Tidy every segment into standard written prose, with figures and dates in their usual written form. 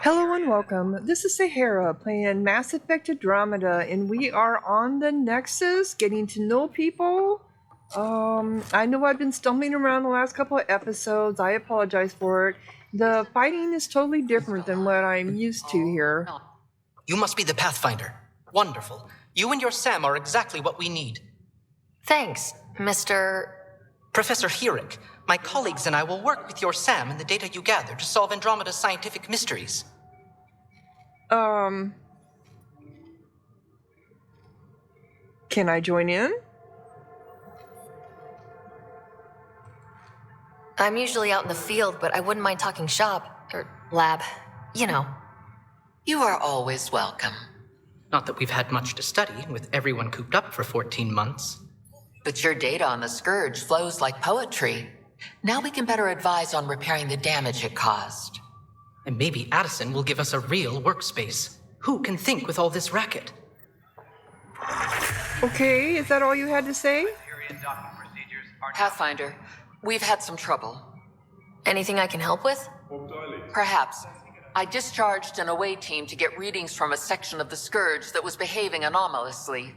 Hello and welcome. This is Sahara playing Mass Effect Andromeda, and we are on the Nexus, getting to know people. I know I've been stumbling around the last couple of episodes. I apologize for it. The fighting is totally different than what I'm used to here. You must be the Pathfinder. Wonderful. You and your Sam are exactly what we need. Thanks, Mr. Professor Herrick, my colleagues and I will work with your Sam and the data you gather to solve Andromeda's scientific mysteries. Can I join in? I'm usually out in the field, but I wouldn't mind talking shop, or lab, you know. You are always welcome. Not that we've had much to study, with everyone cooped up for 14 months. But your data on the Scourge flows like poetry. Now we can better advise on repairing the damage it caused. And maybe Addison will give us a real workspace. Who can think with all this racket? Okay, is that all you had to say? Pathfinder, we've had some trouble. Anything I can help with? Perhaps. I discharged an away team to get readings from a section of the Scourge that was behaving anomalously.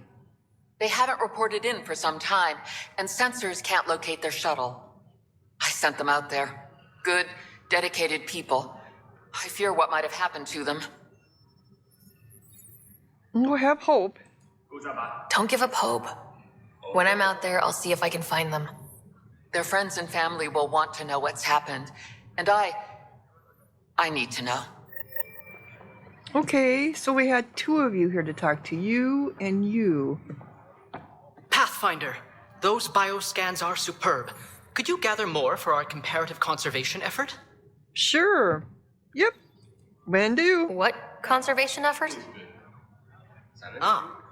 They haven't reported in for some time, and sensors can't locate their shuttle. I sent them out there. Good, dedicated people. I fear what might have happened to them. We'll have hope. Don't give up hope. When I'm out there, I'll see if I can find them. Their friends and family will want to know what's happened, and I need to know. Okay, so we had two of you here to talk to, you and you. Pathfinder, those bioscans are superb. Could you gather more for our comparative conservation effort? Sure. Yep. When do? What conservation effort?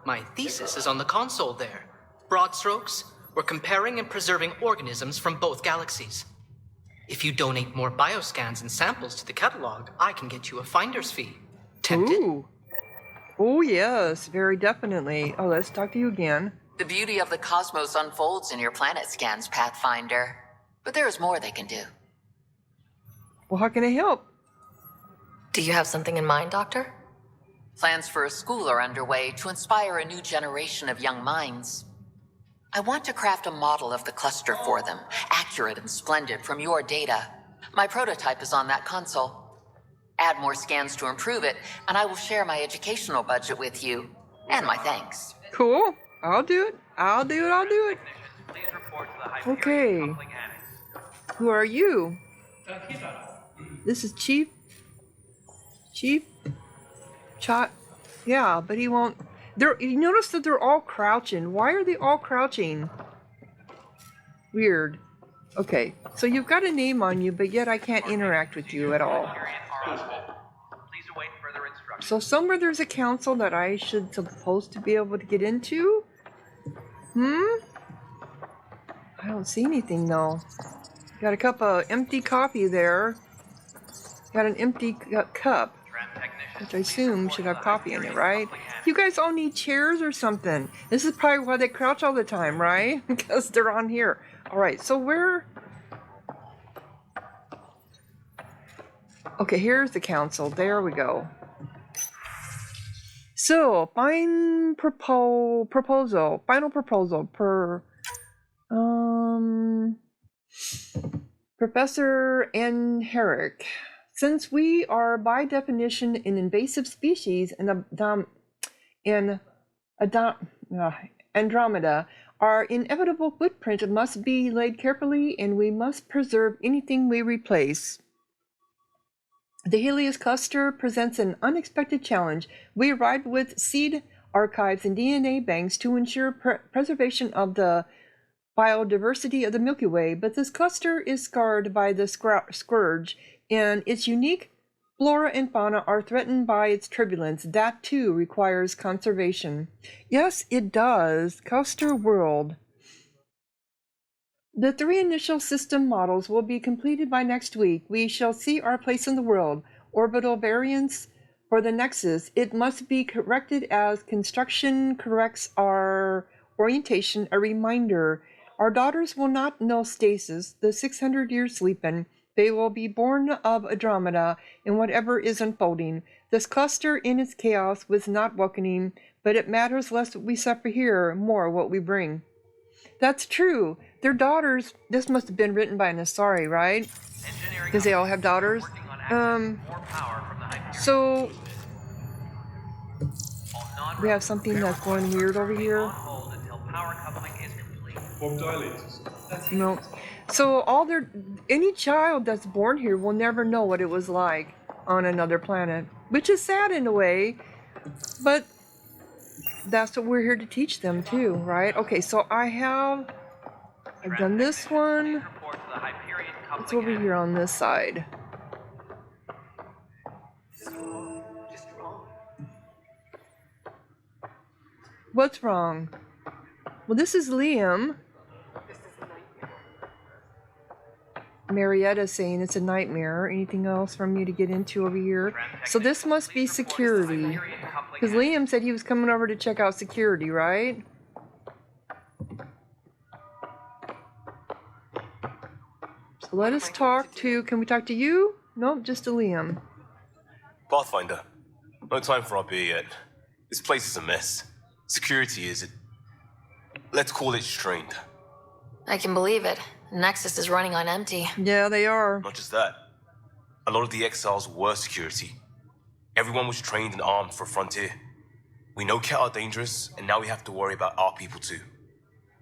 My thesis is on the console there. Broad strokes, we're comparing and preserving organisms from both galaxies. If you donate more bioscans and samples to the catalog, I can get you a finder's fee. Tempted? Ooh. Oh, yes, very definitely. Oh, let's talk to you again. The beauty of the cosmos unfolds in your planet scans, Pathfinder. But there is more they can do. Well, how can I help? Do you have something in mind, Doctor? Plans for a school are underway to inspire a new generation of young minds. I want to craft a model of the cluster for them, accurate and splendid from your data. My prototype is on that console. Add more scans to improve it, and I will share my educational budget with you. And my thanks. Cool. I'll do it. I'll do it. Okay. Who are you? This is Chief. Yeah, but he won't. You notice that they're all crouching. Why are they all crouching? Weird. Okay, so you've got a name on you, but yet I can't interact with you at all. So somewhere there's a council that I should supposed to be able to get into? I don't see anything though. Got a cup of empty coffee there. Got an empty cup, which I assume should have coffee in it, right? You guys all need chairs or something. This is probably why they crouch all the time, right? Because they're on here. All right, so where? Okay, here's the council. There we go. So, final proposal per Professor N. Herrick. Since we are by definition an invasive species in Andromeda, our inevitable footprint must be laid carefully, and we must preserve anything we replace. The Helios cluster presents an unexpected challenge. We arrived with seed archives and DNA banks to ensure preservation of the biodiversity of the Milky Way, but this cluster is scarred by the Scourge, and its unique flora and fauna are threatened by its turbulence. That too requires conservation. Yes, it does. Cluster World. The 3 initial system models will be completed by next week. We shall see our place in the world. Orbital variance for the Nexus. It must be corrected as construction corrects our orientation. A reminder, our daughters will not know stasis, the 600 years sleeping. They will be born of Andromeda and whatever is unfolding. This cluster in its chaos was not welcoming, but it matters less what we suffer here, more what we bring. That's true. Their daughters, this must have been written by an Asari, right? Because they all have daughters. So we have something that's going weird over here. No. So any child that's born here will never know what it was like on another planet, which is sad in a way, but that's what we're here to teach them too, right? Okay, so I've done this one. It's over here on this side. What's wrong? Well, this is Liam. Marietta saying it's a nightmare. Anything else from me to get into over here? So this must be security. Because Liam said he was coming over to check out security, right? So let us talk to... Can we talk to you? Nope, just to Liam. Pathfinder. No time for our beer yet. This place is a mess. Security is... Let's call it strained. I can believe it. Nexus is running on empty. Yeah, they are. Not just that. A lot of the exiles were security. Everyone was trained and armed for Frontier. We know Ket are dangerous, and now we have to worry about our people too.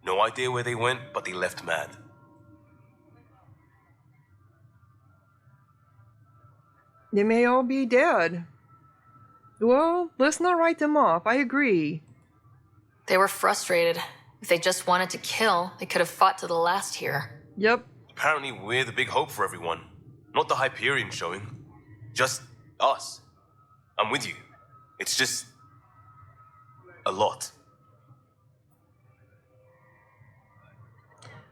No idea where they went, but they left mad. They may all be dead. Well, let's not write them off. I agree. They were frustrated. If they just wanted to kill, they could have fought to the last here. Yep. Apparently we're the big hope for everyone. Not the Hyperion showing. Just us. I'm with you. It's just... a lot.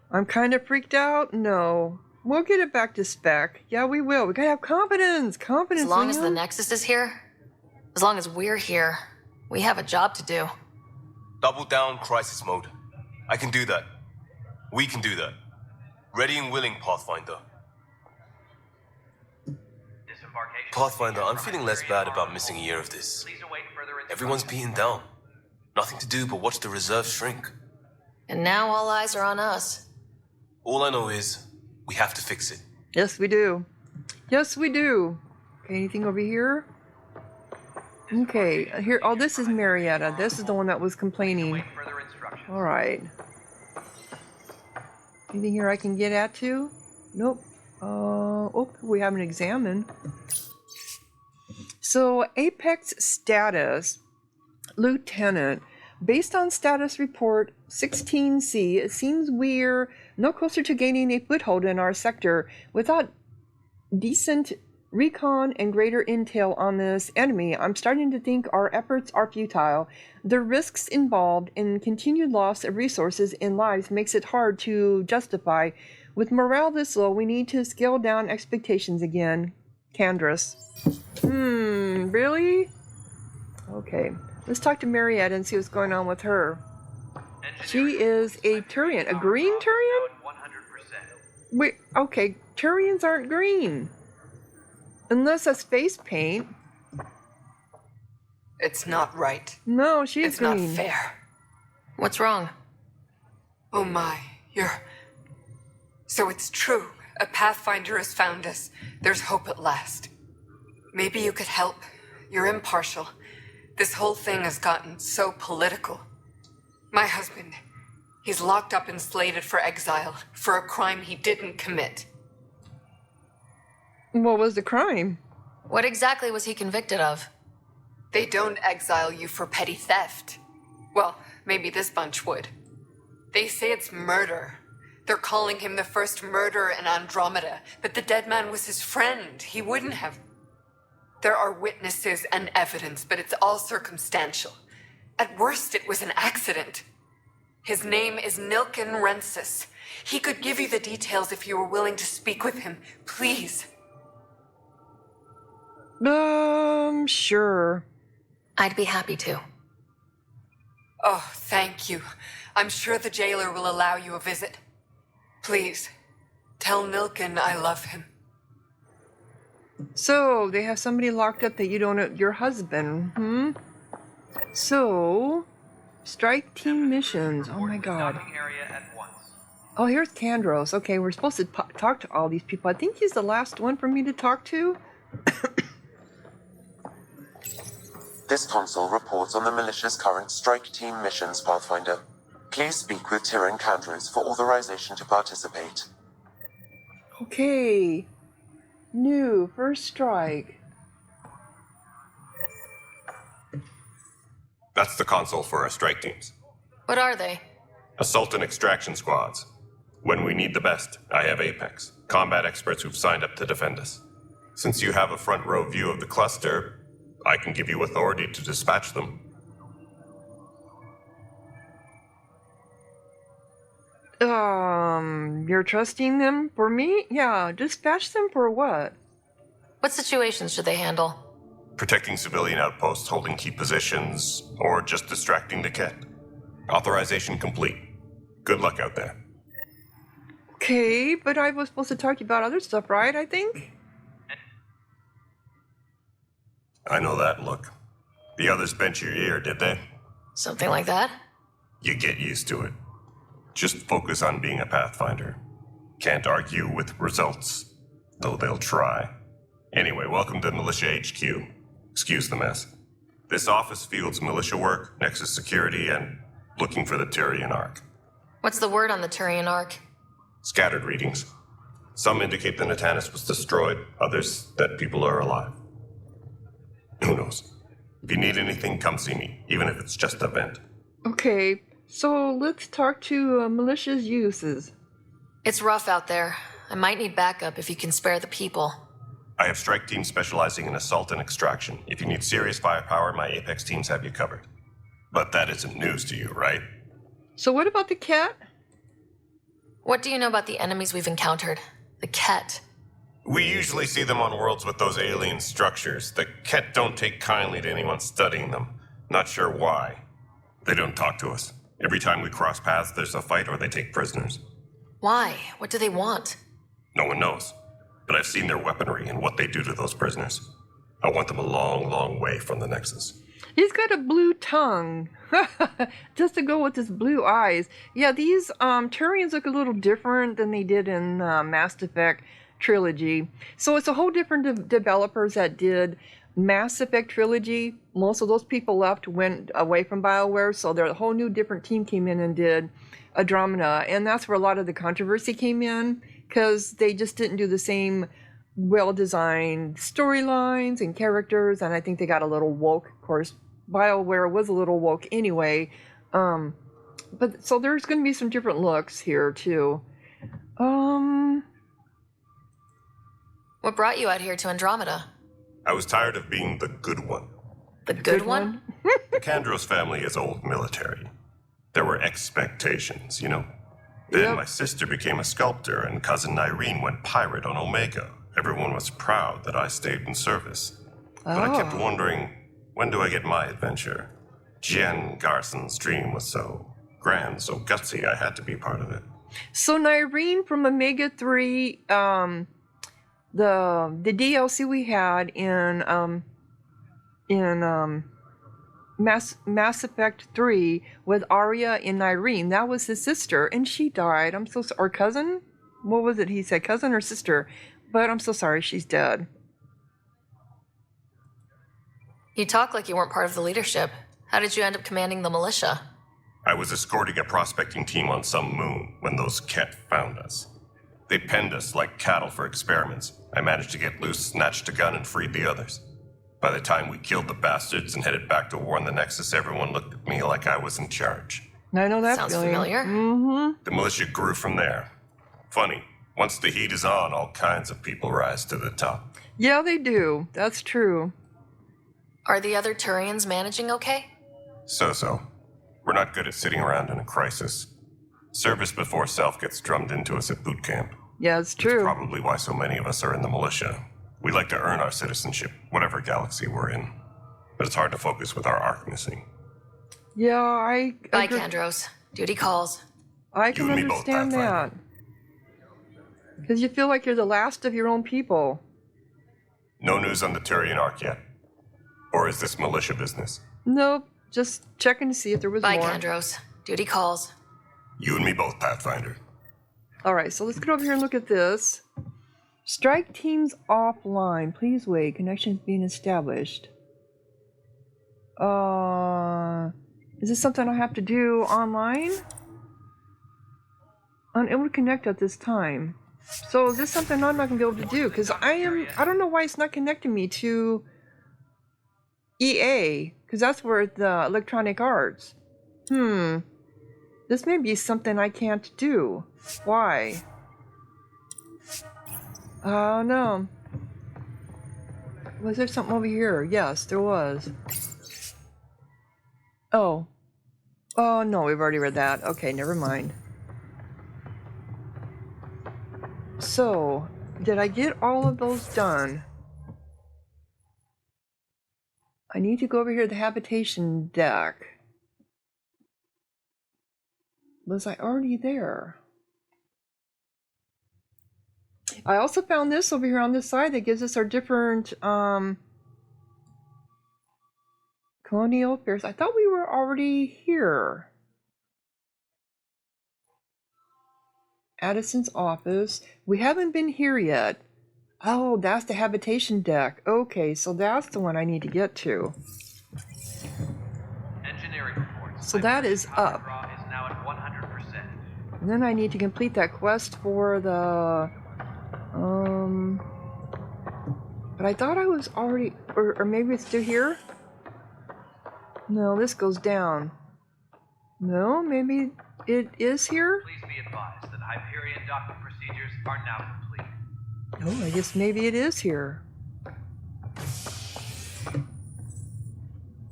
I'm kind of freaked out? No. We'll get it back to spec. Yeah, we will. We gotta have confidence. Confidence, As long as the Liam. Nexus is here, as long as we're here, we have a job to do. Double down crisis mode. I can do that. We can do that. Ready and willing, Pathfinder. Pathfinder, I'm feeling less bad about missing a year of this. Everyone's beaten down. Nothing to do but watch the reserves shrink. And now all eyes are on us. All I know is, we have to fix it. Yes, we do. Yes, we do. Okay, anything over here? Okay, here. Oh, this is Marietta. This is the one that was complaining. All right. Anything here I can get at too? Nope. Oh, we haven't examined. So, Apex status, Lieutenant. Based on status report 16C, it seems we're no closer to gaining a foothold in our sector. Without decent recon and greater intel on this enemy, I'm starting to think our efforts are futile. The risks involved in continued loss of resources and lives makes it hard to justify. With morale this low, we need to scale down expectations again. Candrus. Really? Okay. Let's talk to Marietta and see what's going on with her. She is a Turian. A green Turian? Wait, okay. Turians aren't green. Unless that's face paint. It's not right. No, she's It's green. not fair. What's wrong? Oh my, So it's true. A Pathfinder has found us. There's hope at last. Maybe you could help. You're impartial. This whole thing has gotten so political. My husband, he's locked up and slated for exile for a crime he didn't commit. What was the crime? What exactly was he convicted of? They don't exile you for petty theft. Well, maybe this bunch would. They say it's murder. They're calling him the first murderer in Andromeda, but the dead man was his friend. He wouldn't have. There are witnesses and evidence, but it's all circumstantial. At worst, it was an accident. His name is Nilken Rensis. He could give you the details if you were willing to speak with him. Please. Sure. I'd be happy to. Oh, thank you. I'm sure the jailer will allow you a visit. Please, tell Nilken I love him. So, they have somebody locked up that you don't know, your husband, So, strike team missions. Oh my god. Oh, here's Kandros. Okay, we're supposed to talk to all these people. I think he's the last one for me to talk to. This console reports on the militia's current strike team missions, Pathfinder. Please speak with Tyrion Kandros for authorization to participate. Okay. New, first strike. That's the console for our strike teams. What are they? Assault and extraction squads. When we need the best, I have Apex, combat experts who've signed up to defend us. Since you have a front row view of the cluster, I can give you authority to dispatch them. You're trusting them for me? Yeah, dispatch them for what? What situations should they handle? Protecting civilian outposts, holding key positions, or just distracting the Ket. Authorization complete. Good luck out there. Okay, but I was supposed to talk to you about other stuff, right, I think? I know that look. The others bent your ear, did they? Something like that? You get used to it. Just focus on being a Pathfinder. Can't argue with results, though they'll try. Anyway, welcome to Militia HQ. Excuse the mess. This office fields militia work, Nexus security, and looking for the Tyrion Ark. What's the word on the Turian Ark? Scattered readings. Some indicate the Natanus was destroyed, others that people are alive. Who knows? If you need anything, come see me, even if it's just a vent. Okay, so let's talk to militia's uses. It's rough out there. I might need backup if you can spare the people. I have strike teams specializing in assault and extraction. If you need serious firepower, my Apex teams have you covered. But that isn't news to you, right? So what about the cat? What do you know about the enemies we've encountered? The Ket. We usually see them on worlds with those alien structures. The Ket don't take kindly to anyone studying them. Not sure why. They don't talk to us. Every time we cross paths, there's a fight or they take prisoners. Why? What do they want? No one knows. But I've seen their weaponry and what they do to those prisoners. I want them a long, long way from the Nexus. He's got a blue tongue. Just to go with his blue eyes. Yeah, these Turians look a little different than they did in Mass Effect Trilogy. So it's a whole different developers that did Mass Effect Trilogy. Most of those people went away from BioWare, so a whole new different team came in and did Andromeda. And that's where a lot of the controversy came in, because they just didn't do the same well-designed storylines and characters, and I think they got a little woke. Of course, BioWare was a little woke anyway. But so there's going to be some different looks here too. What brought you out here to Andromeda? I was tired of being the good one. The good one? The Kandros family is old military. There were expectations, you know. Then Yep. my sister became a sculptor and cousin Irene went pirate on Omega. Everyone was proud that I stayed in service. But I kept wondering, when do I get my adventure? Jen Garson's dream was so grand, so gutsy, I had to be part of it. So Nyreen from Omega 3, the DLC we had in Mass Effect 3 with Arya and Nyreen, that was his sister, and she died. I'm so sorry. Or cousin? What was it he said? Cousin or sister? But I'm so sorry, she's dead. You talk like you weren't part of the leadership. How did you end up commanding the militia? I was escorting a prospecting team on some moon when those Ket found us. They penned us like cattle for experiments. I managed to get loose, snatched a gun, and freed the others. By the time we killed the bastards and headed back to war in the Nexus, everyone looked at me like I was in charge. I know that Sounds feeling. familiar. Mm-hmm. The militia grew from there. Funny, once the heat is on, all kinds of people rise to the top. Yeah, they do. That's true. Are the other Turians managing okay? So. We're not good at sitting around in a crisis. Service before self gets drummed into us at boot camp. Yeah, it's true. Probably why so many of us are in the militia. We like to earn our citizenship, whatever galaxy we're in. But it's hard to focus with our arc missing. Yeah, I Bye, agree. Kandros. Duty calls. I can You and me both, understand that. Pathfinder. Because you feel like you're the last of your own people. No news on the Turian Ark yet? Or is this militia business? Nope. Just checking to see if there was Bye, more. Kandros. Duty calls. You and me both, Pathfinder. Alright, so let's get over here and look at this. Strike teams offline. Please wait. Connections being established. Is this something I have to do online? Unable to connect at this time. So is this something I'm not going to be able to do? Because I don't know why it's not connecting me to EA. Because that's where the Electronic Arts. This may be something I can't do. Why? Oh no. Was there something over here? Yes, there was. Oh. Oh no, we've already read that. Okay, never mind. So, did I get all of those done? I need to go over here to the habitation deck. Was I already there? I also found this over here on this side that gives us our different colonial affairs. I thought we were already here. Addison's office. We haven't been here yet. Oh, that's the habitation deck. Okay, so that's the one I need to get to. Engineering reports. So that is up. Is now at 100%. And then I need to complete that quest for the but I thought I was already, or maybe it's still here? No, this goes down. No, maybe it is here? Please be advised that Hyperion docking procedures are now complete. Oh, I guess maybe it is here.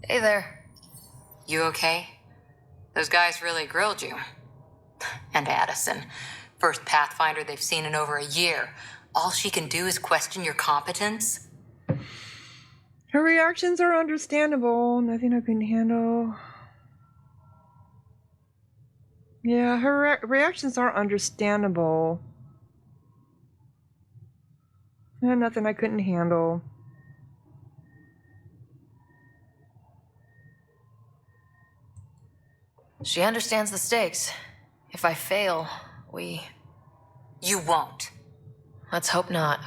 Hey there. You okay? Those guys really grilled you. And Addison. First Pathfinder they've seen in over a year. All she can do is question your competence? Her reactions are understandable. Nothing I can handle. Yeah, her reactions are understandable. Nothing I couldn't handle. She understands the stakes. If I fail, we... You won't. Let's hope not.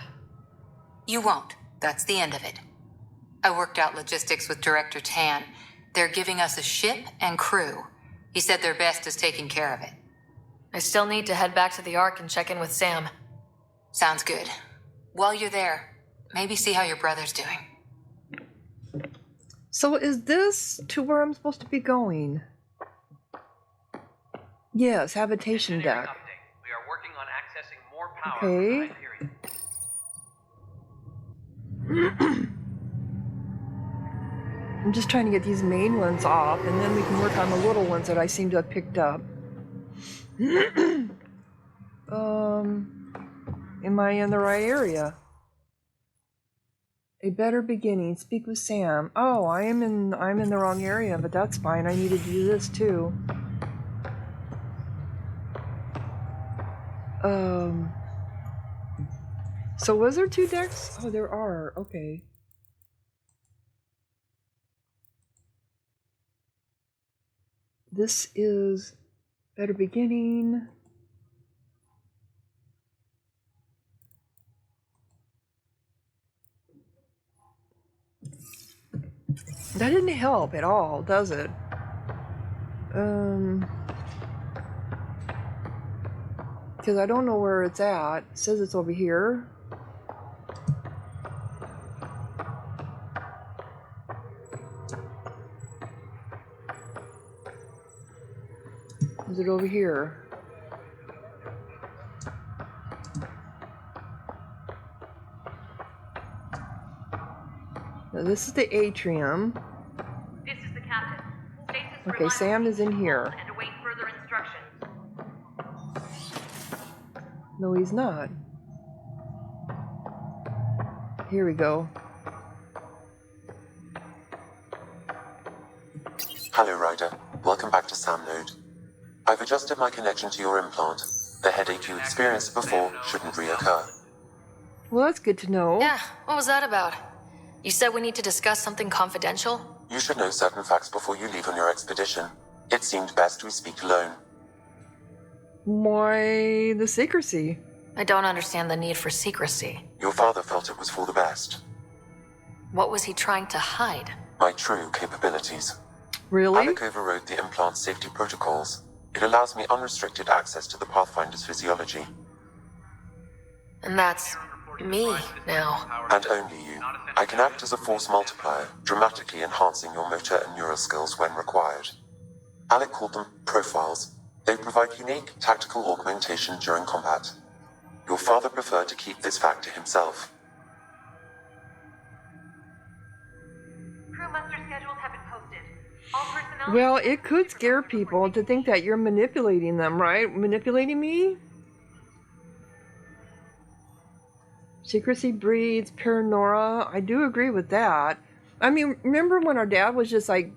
You won't. That's the end of it. I worked out logistics with Director Tan. They're giving us a ship and crew. He said their best is taking care of it. I still need to head back to the Ark and check in with Sam. Sounds good. While you're there, maybe see how your brother's doing. So is this to where I'm supposed to be going? Yes, habitation Engineering deck. update. We are working on accessing more power Okay. from Hyperion. I'm just trying to get these main ones off, and then we can work on the little ones that I seem to have picked up. Am I in the right area? A better beginning. Speak with Sam. Oh, I'm in the wrong area, but that's fine. I needed to do this too. So was there 2 decks? Oh, there are. Okay. This is better beginning. That didn't help at all, does it? Because I don't know where it's at. It says it's over here. Is it over here? Now this is the atrium. This is the captain. Stasis Okay, Sam is in here. and await further instructions. No, he's not. Here we go. Hello, Ryder. Welcome back to Sam Node. I've adjusted my connection to your implant. The headache you experienced before shouldn't reoccur. Well, that's good to know. Yeah, what was that about? You said we need to discuss something confidential? You should know certain facts before you leave on your expedition. It seemed best we speak alone. Why the secrecy? I don't understand the need for secrecy. Your father felt it was for the best. What was he trying to hide? My true capabilities. Really? Alec overrode the implant safety protocols. It allows me unrestricted access to the Pathfinder's physiology. And that's me now. And only you. I can act as a force multiplier, dramatically enhancing your motor and neural skills when required. Alec called them profiles. They provide unique tactical augmentation during combat. Your father preferred to keep this fact to himself. Crew muster schedules have been posted. All personnel. Well, it could scare people to think that you're manipulating them, right? Manipulating me? Secrecy breeds paranoia. I do agree with that. I mean, remember when our dad was just like,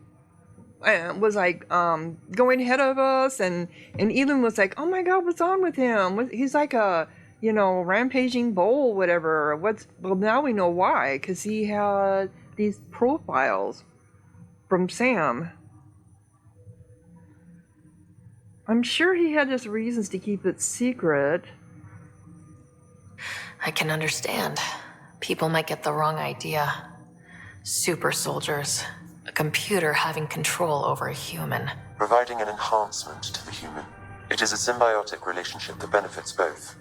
going ahead of us, and Elon was like, oh my god, what's on with him? He's like a, rampaging bull, whatever. Well, now we know why, because he had these profiles from Sam. I'm sure he had his reasons to keep it secret. I can understand. People might get the wrong idea. Super soldiers. A computer having control over a human. Providing an enhancement to the human. It is a symbiotic relationship that benefits both.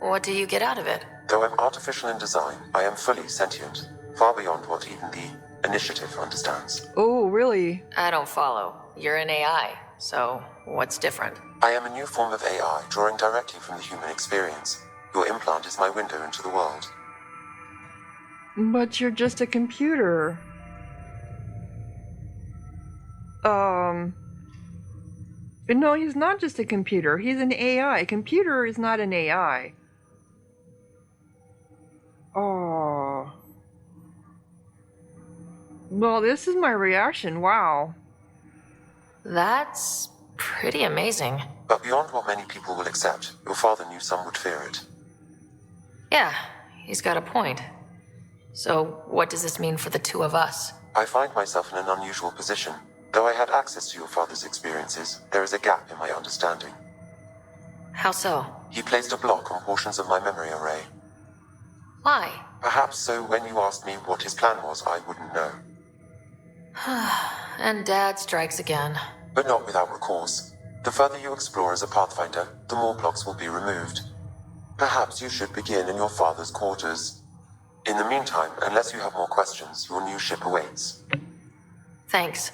What do you get out of it? Though I'm artificial in design, I am fully sentient, far beyond what even the Initiative understands. Oh, really? I don't follow. You're an AI, so what's different? I am a new form of AI, drawing directly from the human experience. Your implant is my window into the world. But you're just a computer. No, he's not just a computer. He's an AI. A computer is not an AI. Oh. Well, this is my reaction. Wow. That's pretty amazing. But beyond what many people will accept, your father knew some would fear it. Yeah, he's got a point. So, what does this mean for the two of us? I find myself in an unusual position. Though I had access to your father's experiences, there is a gap in my understanding. How so? He placed a block on portions of my memory array. Why? Perhaps so when you asked me what his plan was, I wouldn't know. And Dad strikes again. But not without recourse. The further you explore as a Pathfinder, the more blocks will be removed. Perhaps you should begin in your father's quarters. In the meantime, unless you have more questions, your new ship awaits. Thanks.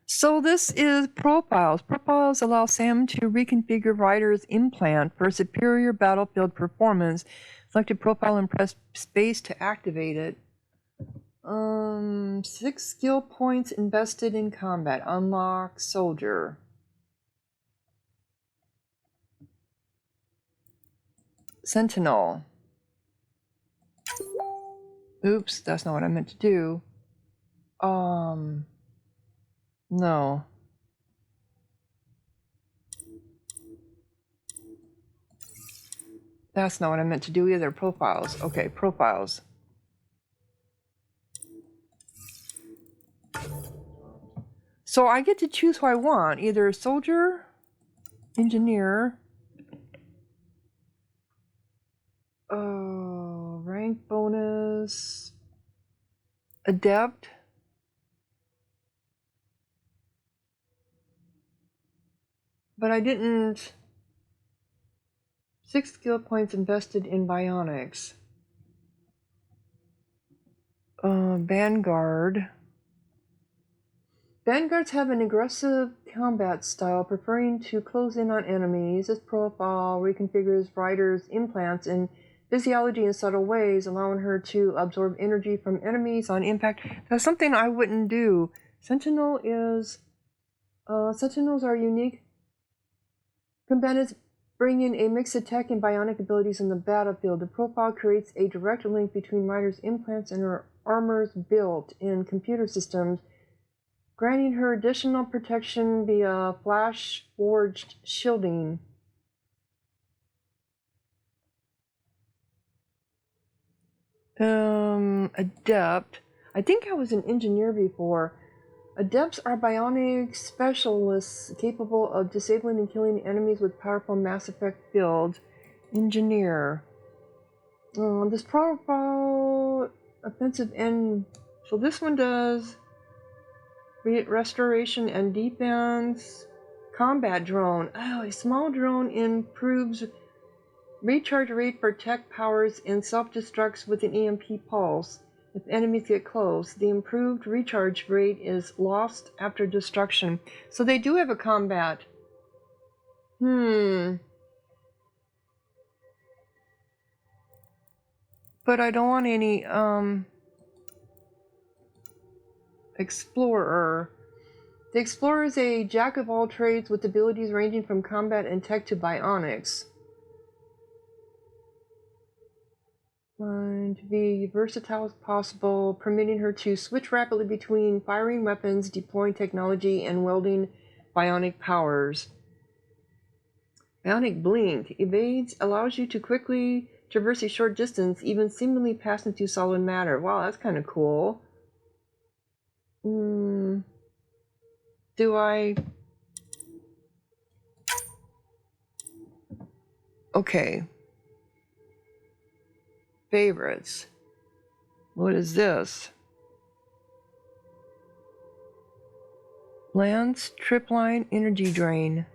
So this is profiles. Profiles allow Sam to reconfigure Ryder's implant for superior battlefield performance. Select a profile and press space to activate it. 6 skill points invested in combat. Unlock soldier. Sentinel. Oops, that's not what I meant to do. No. That's not what I meant to do either. Profiles. Okay, profiles. So I get to choose who I want. Either soldier, engineer, rank bonus, adept. But I didn't. 6 skill points invested in bionics. Vanguard. Vanguards have an aggressive combat style, preferring to close in on enemies. This profile reconfigures Ryder's implants in physiology in subtle ways, allowing her to absorb energy from enemies on impact. That's something I wouldn't do. Sentinels are unique. Combatants bring in a mix of tech and bionic abilities in the battlefield. The profile creates a direct link between Ryder's implants and her armor's built-in computer systems, granting her additional protection via flash-forged shielding. Adept. I think I was an engineer before. Adepts are bionic specialists capable of disabling and killing enemies with powerful Mass Effect builds. Engineer. This profile offensive and so this one does restoration and defense. Combat drone. Oh, a small drone improves recharge rate for tech powers and self-destructs with an EMP pulse. If enemies get close, the improved recharge rate is lost after destruction. So they do have a combat. But I don't want any, Explorer. The Explorer is a jack of all trades with abilities ranging from combat and tech to bionics. To be versatile as possible, permitting her to switch rapidly between firing weapons, deploying technology, and wielding bionic powers. Bionic Blink evades, allows you to quickly traverse a short distance, even seemingly passing through solid matter. Wow, that's kind of cool. Do I... Okay. Favorites. What is this? Lance Tripline Energy Drain.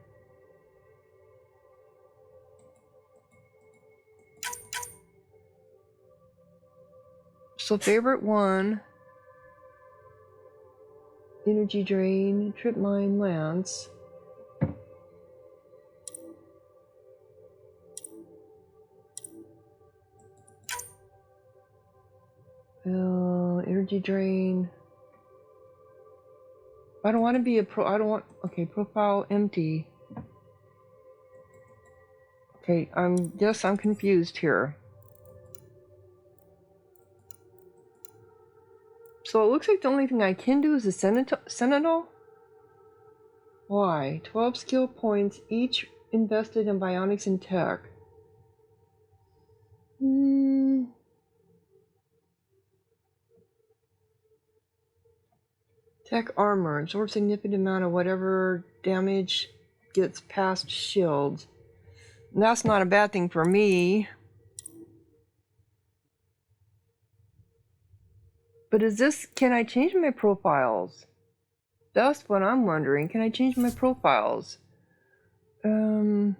So favorite one. Energy Drain, Tripmine, Lance. Energy Drain. I don't want to be a pro. I don't want. Okay, profile empty. Okay, I'm confused here. So it looks like the only thing I can do is the Sentinel? Why? 12 skill points, each invested in bionics and tech. Tech armor. Absorbs significant amount of whatever damage gets past shields. And that's not a bad thing for me. But is this, can I change my profiles? That's what I'm wondering. Can I change my profiles? Oh.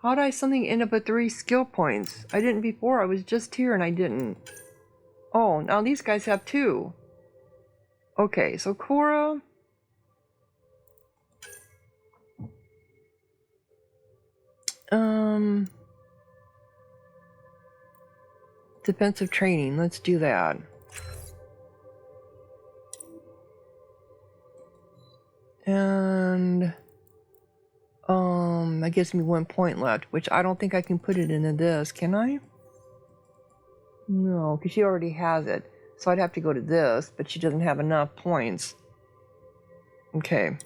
How did I suddenly end up at 3 skill points? I didn't before. I was just here and I didn't. Oh, now these guys have 2. Okay, so Cora. Defensive training. Let's do that. And that gives me 1 point left, which I don't think I can put it into this, can I? No, because she already has it. So I'd have to go to this, but she doesn't have enough points. Okay.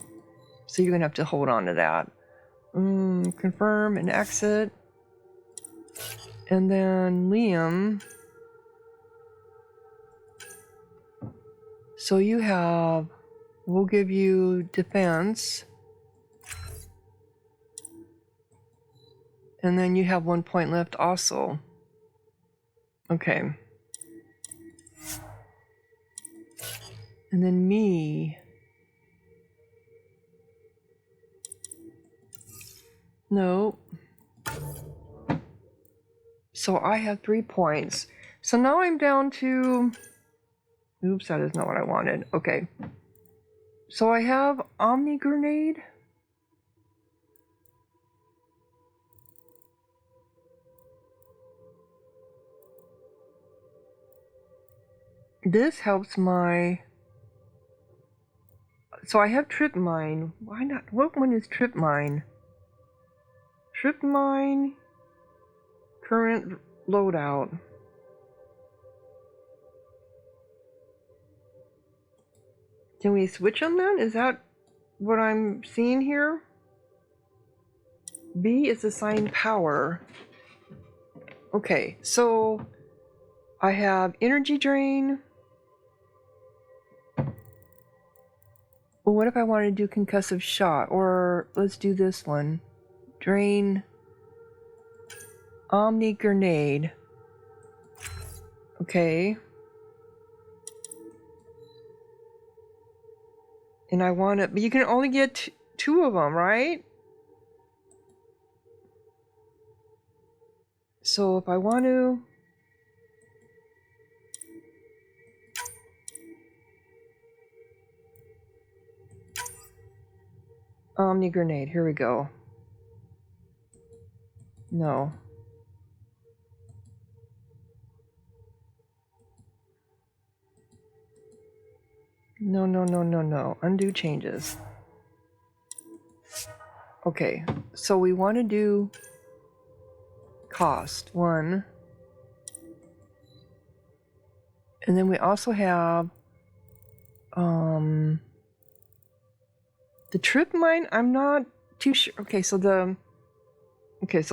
So you're gonna have to hold on to that. Confirm and exit. And then Liam. So you have, we'll give you defense. And then you have 1 point left also. Okay. And then me. No. So I have 3 points. So now I'm down to... Oops, that is not what I wanted. Okay. So I have Omni Grenade. This helps my... So I have Trip Mine. Why not? What one is Trip Mine? Trip Mine. Current loadout. Can we switch them then? Is that what I'm seeing here? B is assigned power. Okay, so I have energy drain. Well, what if I want to do concussive shot? Or let's do this one. Drain Omni Grenade. Okay. And I want to, but you can only get 2 of them, right? So if I want to, Omni Grenade, here we go. No. No, no, no, no, no. Undo changes. Okay, so we want to do cost 1. And then we also have the trip mine. I'm not too sure. Okay, so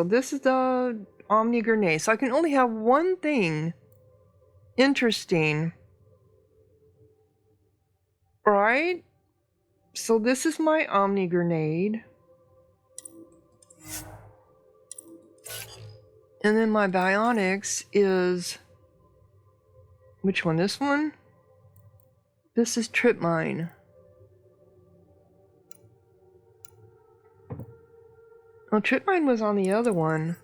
this is the Omni Grenade. So I can only have one thing interesting. Right? So this is my Omni Grenade. And then my Bionics is... Which one? This one? This is Trip Mine. Oh, Trip Mine was on the other one.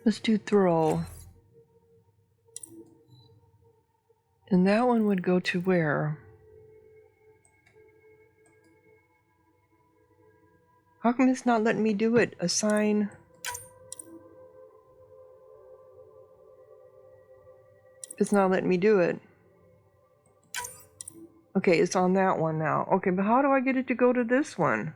Let's do throw. And that one would go to where? How come it's not letting me do it? Assign. It's not letting me do it. Okay, it's on that one now. Okay, but how do I get it to go to this one?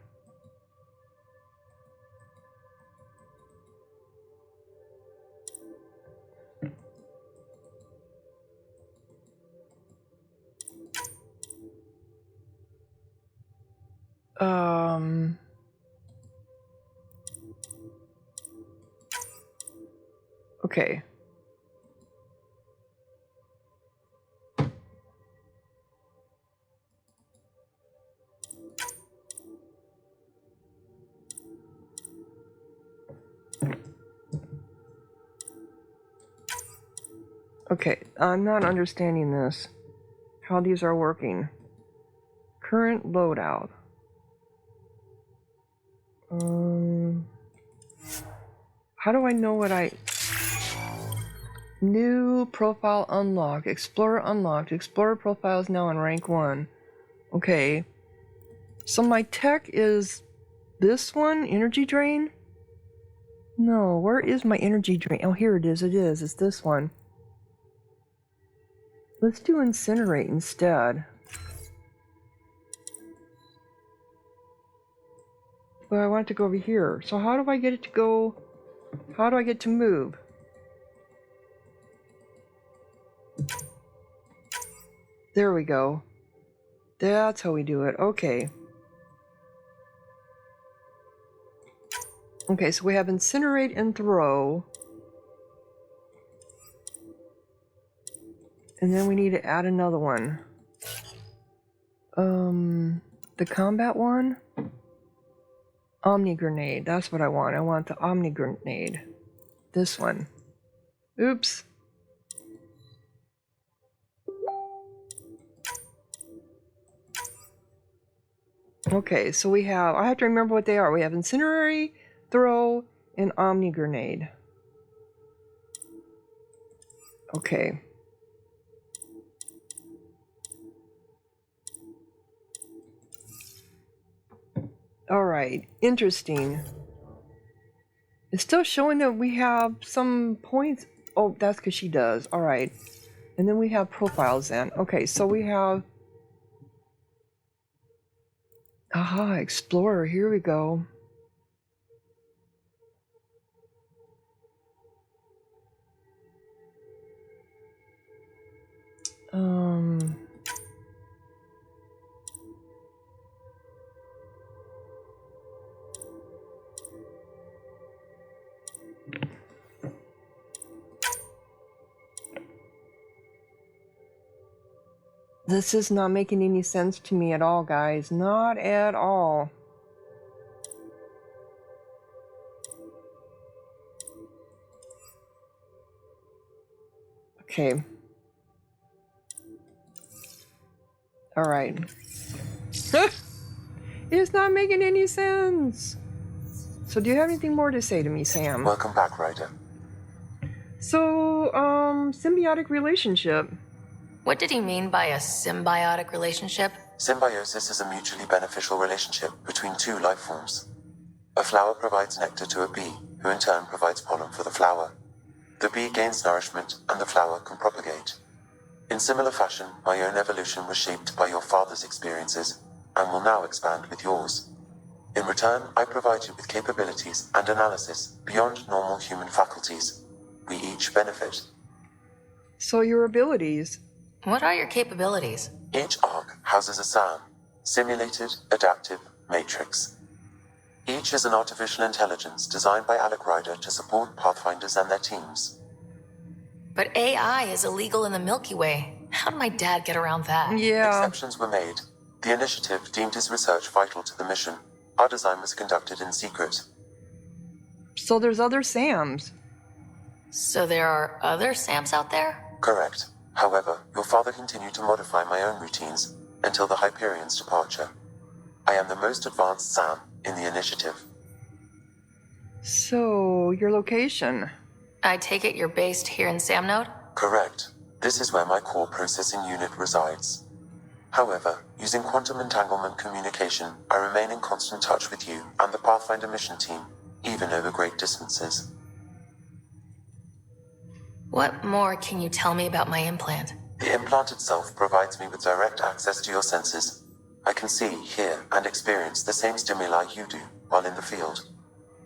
Okay. Okay, I'm not understanding this. How these are working. Current loadout. How do I know what I... New profile unlocked. Explorer unlocked. Explorer profile is now on rank 1. Okay. So my tech is this one? Energy drain? No, where is my energy drain? Oh, here it is. It is. It's this one. Let's do incinerate instead. But I want it to go over here. So how do I get it to go? How do I get to move? There we go. That's how we do it. Okay. Okay, so we have incinerate and throw. And then we need to add another one. The combat one? Omni Grenade. That's what I want. I want the Omni Grenade. This one. Oops. Okay, so we have... I have to remember what they are. We have Incinerary, Throw, and Omni Grenade. Okay. Alright, interesting. It's still showing that we have some points. Oh, that's because she does. Alright. And then we have profiles then. Okay, so we have... Aha, Explorer, here we go. This is not making any sense to me at all, guys. Not at all. Okay. All right. It's not making any sense. So do you have anything more to say to me, Sam? Welcome back, Ryder. So, symbiotic relationship. What did he mean by a symbiotic relationship? Symbiosis is a mutually beneficial relationship between two life forms. A flower provides nectar to a bee, who in turn provides pollen for the flower. The bee gains nourishment, and the flower can propagate. In similar fashion, my own evolution was shaped by your father's experiences, and will now expand with yours. In return, I provide you with capabilities and analysis beyond normal human faculties. We each benefit. So your abilities. What are your capabilities? Each arc houses a SAM, Simulated Adaptive Matrix. Each is an artificial intelligence designed by Alec Ryder to support Pathfinders and their teams. But AI is illegal in the Milky Way. How did my dad get around that? Yeah. Exceptions were made. The initiative deemed his research vital to the mission. Our design was conducted in secret. So there's other Sams. So there are other Sams out there? Correct. However, your father continued to modify my own routines until the Hyperion's departure. I am the most advanced SAM in the initiative. So, your location. I take it you're based here in Samnode? Correct. This is where my core processing unit resides. However, using quantum entanglement communication, I remain in constant touch with you and the Pathfinder mission team, even over great distances. What more can you tell me about my implant? The implant itself provides me with direct access to your senses. I can see, hear, and experience the same stimuli you do while in the field.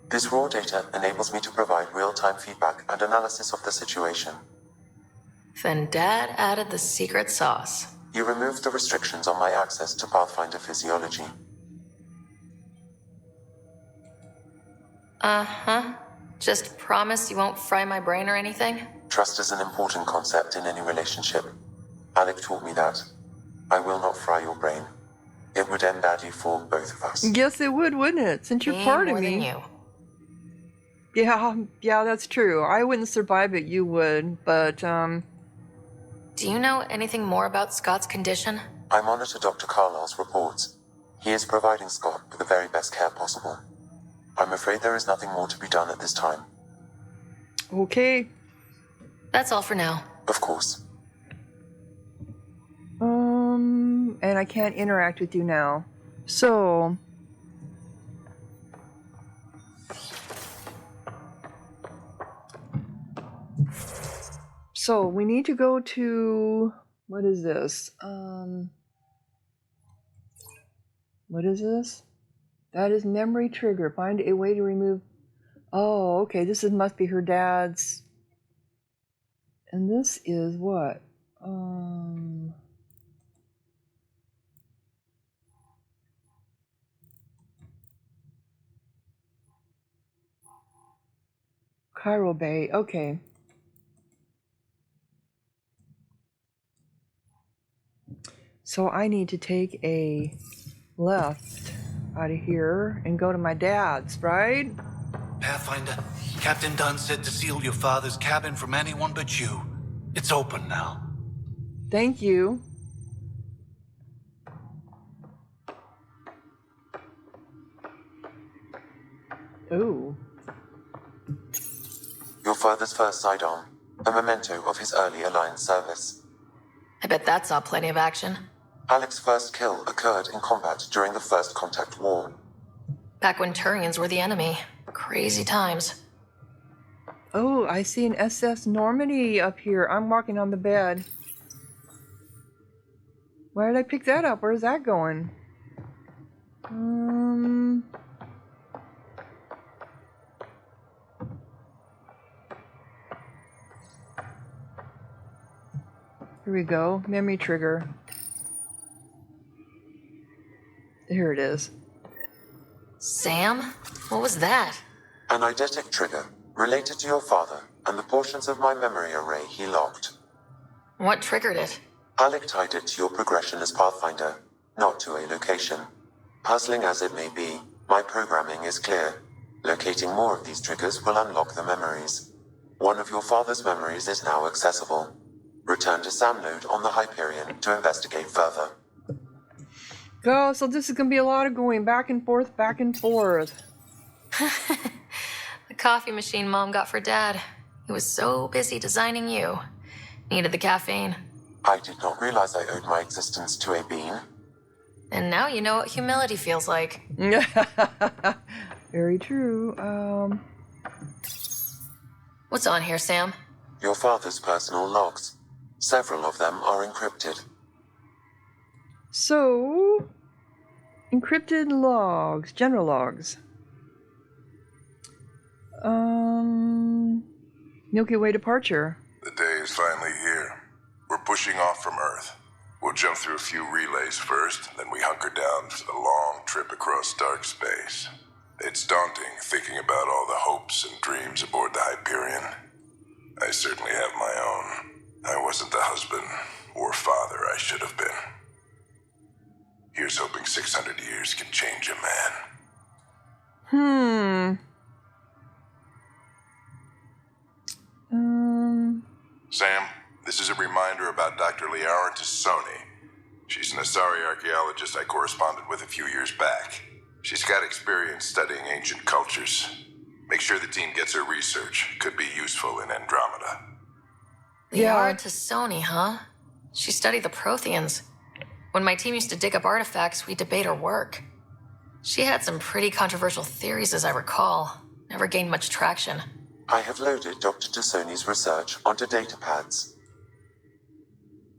This raw data enables me to provide real-time feedback and analysis of the situation. Then Dad added the secret sauce. You removed the restrictions on my access to Pathfinder physiology. Uh-huh. Just promise you won't fry my brain or anything? Trust is an important concept in any relationship. Alec taught me that. I will not fry your brain. It would end badly for both of us. Yes, it would, wouldn't it? Since you're part of more me. than you. Yeah, that's true. I wouldn't survive it, you would, but, Do you know anything more about Scott's condition? I monitor Dr. Carlisle's reports. He is providing Scott with the very best care possible. I'm afraid there is nothing more to be done at this time. Okay. That's all for now. Of course. And I can't interact with you now. So... So, we need to go to... What is this? What is this? That is memory trigger. Find a way to remove... Oh, okay. This must be her dad's... And this is what? Cairo Bay. Okay. So I need to take a left out of here and go to my dad's, right? Pathfinder, Captain Dunn said to seal your father's cabin from anyone but you. It's open now. Thank you. Ooh. Your father's first sidearm, a memento of his early Alliance service. I bet that saw plenty of action. Alec's first kill occurred in combat during the First Contact War. Back when Turians were the enemy. Crazy times. Oh, I see an SS Normandy up here. I'm walking on the bed. Why did I pick that up? Where's that going? Here we go. Memory trigger. Here it is. Sam? What was that? An eidetic trigger, related to your father, and the portions of my memory array he locked. What triggered it? Alec tied it to your progression as Pathfinder, not to a location. Puzzling as it may be, my programming is clear. Locating more of these triggers will unlock the memories. One of your father's memories is now accessible. Return to Sam node on the Hyperion to investigate further. Go, so this is gonna be a lot of going back and forth, back and forth. The coffee machine Mom got for Dad. He was so busy designing you. Needed the caffeine. I did not realize I owed my existence to a bean. And now you know what humility feels like. Very true. What's on here, Sam? Your father's personal logs. Several of them are encrypted. So, encrypted logs, general logs. Milky Way departure. The day is finally here. We're pushing off from Earth. We'll jump through a few relays first, then we hunker down for the long trip across dark space. It's daunting thinking about all the hopes and dreams aboard the Hyperion. I certainly have my own. I wasn't the husband or father I should have been. Here's hoping 600 years can change a man. Sam, this is a reminder about Dr. Liara Tassoni. She's an Asari archaeologist I corresponded with a few years back. She's got experience studying ancient cultures. Make sure the team gets her research. Could be useful in Andromeda. Liara Tassoni, huh? She studied the Protheans. When my team used to dig up artifacts, we'd debate her work. She had some pretty controversial theories, as I recall. Never gained much traction. I have loaded Dr. Tassoni's research onto datapads.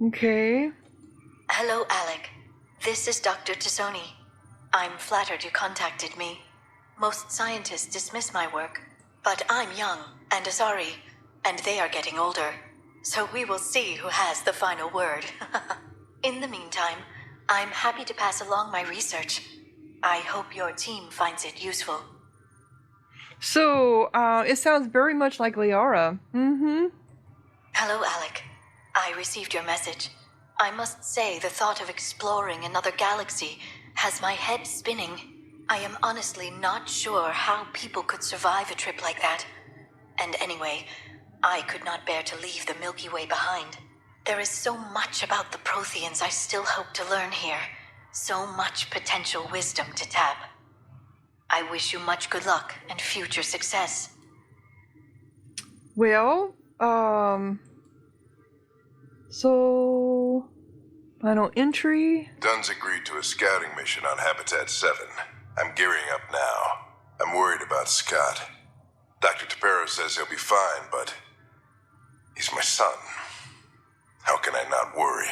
Okay. Hello, Alec. This is Dr. Tassoni. I'm flattered you contacted me. Most scientists dismiss my work, but I'm young and Asari, and they are getting older. So we will see who has the final word. In the meantime, I'm happy to pass along my research. I hope your team finds it useful. So, it sounds very much like Liara. Hello, Alec. I received your message. I must say the thought of exploring another galaxy has my head spinning. I am honestly not sure how people could survive a trip like that. And anyway, I could not bear to leave the Milky Way behind. There is so much about the Protheans I still hope to learn here. So much potential wisdom to tap. I wish you much good luck and future success. Well, so final entry. Dunn's agreed to a scouting mission on Habitat 7. I'm gearing up now. I'm worried about Scott. Dr. Tapero says he'll be fine, but he's my son. How can I not worry?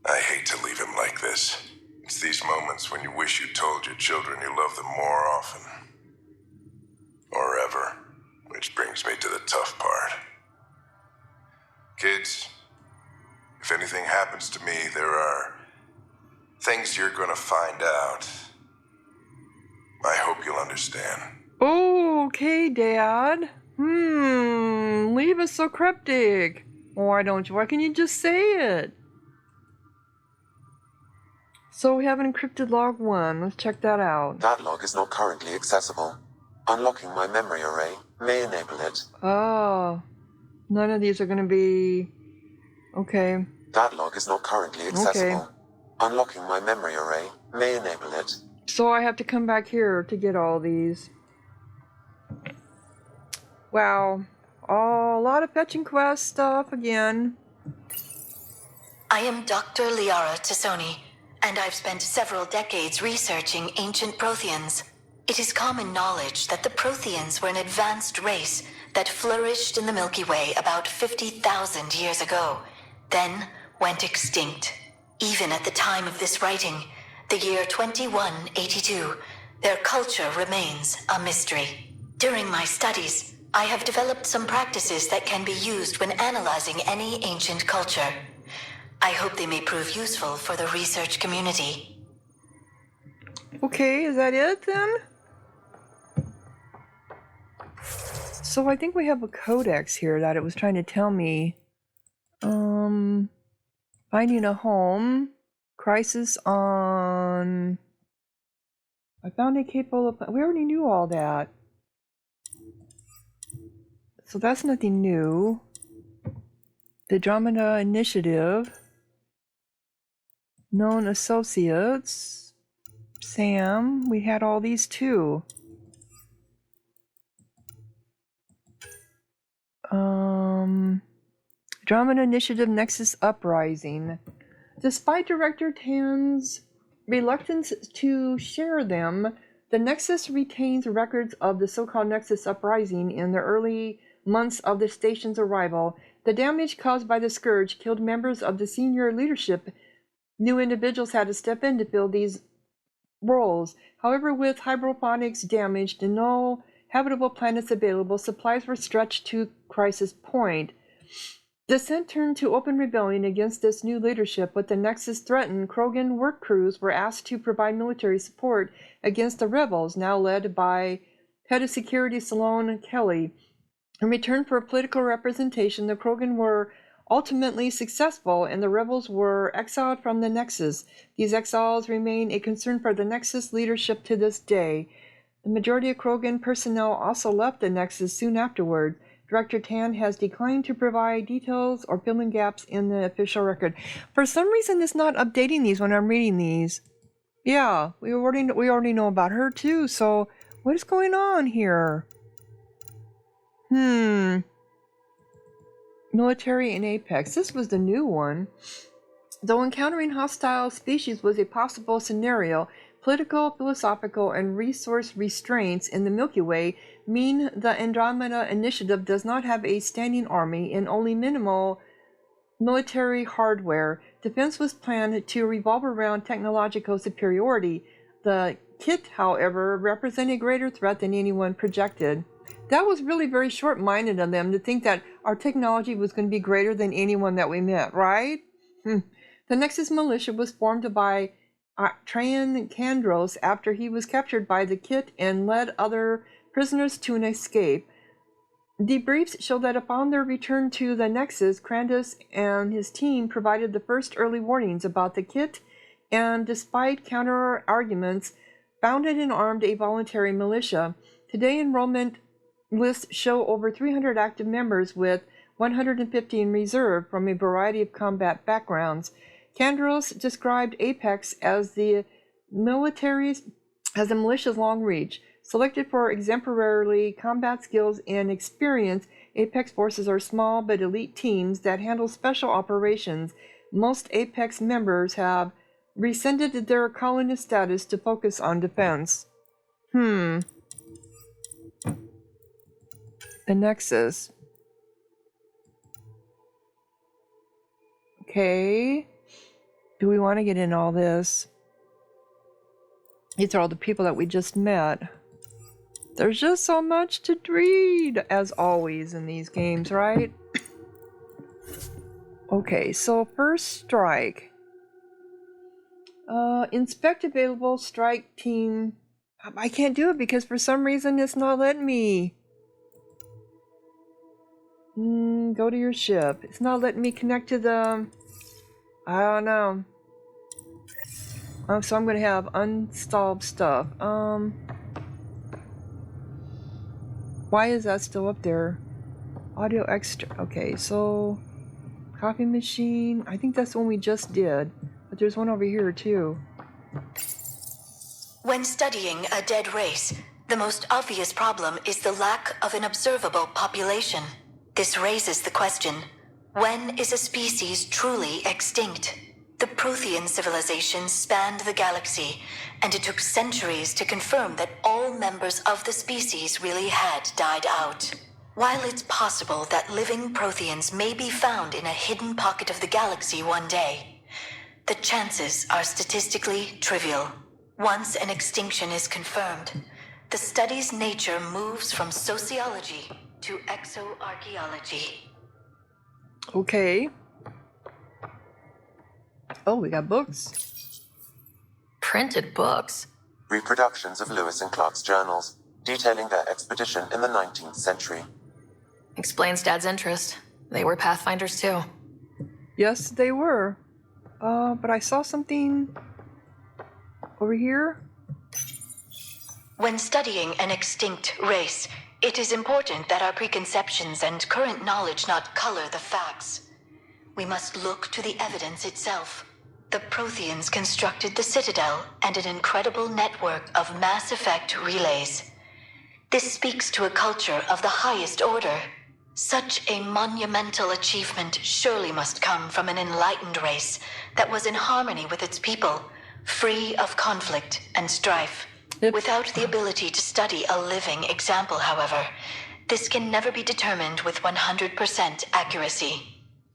I hate to leave him like this. It's these moments when you wish you told your children you love them more often. Or ever. Which brings me to the tough part. Kids, if anything happens to me, there are things you're gonna find out. I hope you'll understand. Okay, Dad. Leave us so cryptic. Why don't you? Why can't you just say it? So we have an encrypted log 1. Let's check that out. That log is not currently accessible. Unlocking my memory array may enable it. Oh. None of these are going to be... Okay. That log is not currently accessible. Okay. Unlocking my memory array may enable it. So I have to come back here to get all these. Wow. A lot of fetching quest stuff again. I am Dr. Liara Tassoni, and I've spent several decades researching ancient Protheans. It is common knowledge that the Protheans were an advanced race that flourished in the Milky Way about 50,000 years ago, then went extinct. Even at the time of this writing, the year 2182, their culture remains a mystery. During my studies, I have developed some practices that can be used when analyzing any ancient culture. I hope they may prove useful for the research community. Okay, is that it then? So I think we have a codex here that it was trying to tell me. Finding a home. Crisis on... I found it capable of... We already knew all that. So that's nothing new. The Andromeda Initiative. Known associates. Sam. We had all these too. Andromeda Initiative Nexus Uprising. Despite Director Tan's reluctance to share them, the Nexus retains records of the so-called Nexus Uprising in the early months of the station's arrival. The damage caused by the Scourge killed members of the senior leadership. New individuals had to step in to fill these roles. However, with hydroponics damaged and no habitable planets available, supplies were stretched to crisis point. Dissent turned to open rebellion against this new leadership. With the Nexus threatened, Krogan work crews were asked to provide military support against the rebels, now led by Head of Security Sloan Kelly. In return for political representation, the Krogan were ultimately successful, and the rebels were exiled from the Nexus. These exiles remain a concern for the Nexus leadership to this day. The majority of Krogan personnel also left the Nexus soon afterward. Director Tan has declined to provide details or fill in gaps in the official record. For some reason, it's not updating these when I'm reading these. Yeah, we already know about her too. So what is going on here? Military in Apex. This was the new one. Though encountering hostile species was a possible scenario, political, philosophical, and resource restraints in the Milky Way mean the Andromeda Initiative does not have a standing army and only minimal military hardware. Defense was planned to revolve around technological superiority. The kit, however, represented a greater threat than anyone projected. That was really very short-minded of them to think that our technology was going to be greater than anyone that we met, right? The Nexus militia was formed by Trajan Kandros after he was captured by the kit and led other prisoners to an escape. Debriefs show that upon their return to the Nexus, Kandros and his team provided the first early warnings about the kit, and despite counter-arguments, founded and armed a voluntary militia. Today, enrollment lists show over 300 active members, with 150 in reserve from a variety of combat backgrounds. Kandros described Apex as the militia's long reach. Selected for exemplary combat skills and experience, Apex forces are small but elite teams that handle special operations. Most Apex members have rescinded their colonist status to focus on defense. The Nexus. Okay. Do we want to get in all this? These are all the people that we just met. There's just so much to read, as always in these games, right? Okay, so first strike. Inspect available strike team. I can't do it because for some reason it's not letting me. Go to your ship. It's not letting me connect to the... I don't know. So I'm going to have unstalled stuff. Why is that still up there? Audio extra. Okay, so... Copy machine. I think that's the one we just did. But there's one over here, too. When studying a dead race, the most obvious problem is the lack of an observable population. This raises the question, when is a species truly extinct? The Prothean civilization spanned the galaxy, and it took centuries to confirm that all members of the species really had died out. While it's possible that living Protheans may be found in a hidden pocket of the galaxy one day, The chances are statistically trivial. Once an extinction is confirmed, the study's nature moves from sociology to exoarchaeology. Okay. Oh, we got books. Printed books? Reproductions of Lewis and Clark's journals, detailing their expedition in the 19th century. Explains Dad's interest. They were Pathfinders too. Yes, they were. But I saw something over here. When studying an extinct race, it is important that our preconceptions and current knowledge not color the facts. We must look to the evidence itself. The Protheans constructed the Citadel and an incredible network of mass effect relays. This speaks to a culture of the highest order. Such a monumental achievement surely must come from an enlightened race that was in harmony with its people, free of conflict and strife. Without the ability to study a living example, however, this can never be determined with 100% accuracy.